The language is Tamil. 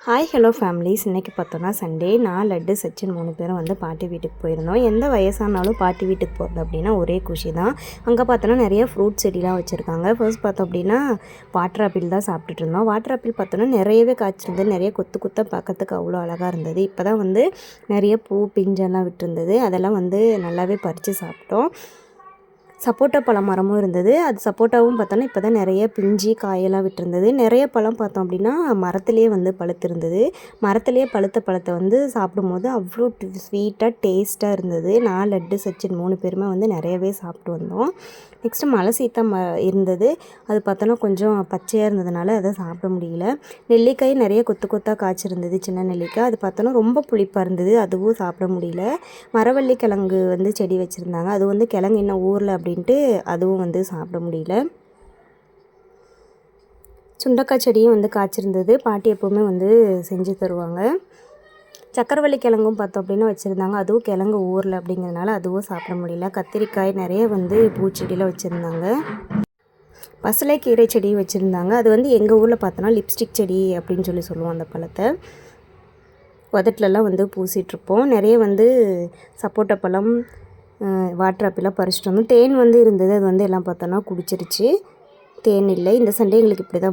Hi hello families. இன்றைக்கி பார்த்தோன்னா சண்டே. நான் லட்டு சச்சின் 3 பேரும் வந்து பாட்டி வீட்டுக்கு போயிருந்தோம். எந்த வயசானாலும் பாட்டி வீட்டுக்கு போகிறது அப்படின்னா ஒரே குஷி தான். அங்கே பார்த்தோன்னா நிறைய ஃப்ரூட் செடிலாம் வச்சுருக்காங்க. ஃபர்ஸ்ட் பார்த்தோம் அப்படின்னா வாட்டர் ஆப்பிள் தான் சாப்பிட்டுட்டு இருந்தோம். வாட்டர் ஆப்பிள் பார்த்தோன்னா நிறையவே காய்ச்சிருந்தது, நிறைய கொத்து கொத்தாக பார்க்கறதுக்கு அவ்வளோ அழகாக இருந்தது. இப்போ தான் வந்து நிறைய பூ பிஞ்செல்லாம் விட்டுருந்தது, அதெல்லாம் வந்து நல்லாவே பறித்து சாப்பிட்டோம். சப்போட்டா பழம் மரமும் இருந்தது. அது சப்போட்டாவும் பார்த்தோன்னா இப்போ தான் நிறைய பிஞ்சு காயெல்லாம் விட்டுருந்தது. நிறைய பழம் பார்த்தோம் அப்படின்னா மரத்துலேயே வந்து பழுத்திருந்தது. மரத்துலேயே பழுத்த பழத்தை வந்து சாப்பிடும்போது அவ்வளோ ஸ்வீட்டாக டேஸ்ட்டாக இருந்தது. நான் லட்டு சச்சின் 3 பேருமே வந்து நிறையவே சாப்பிட்டு வந்தோம். நெக்ஸ்ட்டு மலை சீத்தா இருந்தது. அது பார்த்தோன்னா கொஞ்சம் பச்சையாக இருந்ததுனால அதை சாப்பிட முடியல. நெல்லிக்காய் நிறைய கொத்து கொத்தாக காய்ச்சிருந்தது, சின்ன நெல்லிக்காய். அது பார்த்தோன்னா ரொம்ப புளிப்பாக இருந்தது, அதுவும் சாப்பிட முடியல. மரவள்ளி கிழங்கு வந்து செடி வச்சுருந்தாங்க. அது வந்து கிழங்கு இன்னும் ஊரில் அப்படின்ட்டு அதுவும் வந்து சாப்பிட முடியல. சுண்டக்காய் செடியும் வந்து காய்ச்சிருந்தது. பாட்டி எப்போவுமே வந்து செஞ்சு தருவாங்க. சக்கரவள்ளி கிழங்கும் பார்த்தோம் அப்படின்னா வச்சுருந்தாங்க. அதுவும் கிழங்கு ஊரில் அப்படிங்கிறதுனால அதுவும் சாப்பிட முடியல. கத்திரிக்காய் நிறைய வந்து பூச்செடியில் வச்சுருந்தாங்க. பசலைக்கீரை செடியும் வச்சுருந்தாங்க. அது வந்து எங்கள் ஊரில் பார்த்தோன்னா லிப்ஸ்டிக் செடி அப்படின்னு சொல்லுவோம். அந்த பழத்தை உதட்டுலலாம் வந்து பூசிகிட்ருப்போம். நிறைய வந்து சப்போட்டா பழம், வாட்டர் ஆப்பிளாக பறிச்சிட்டு வந்தோம். தேன் வந்து இருந்தது, அது வந்து எல்லாம் பார்த்தோன்னா குடிச்சிருச்சு. தேன் இல்லை. இந்த சண்டே எங்களுக்கு இப்படி தான்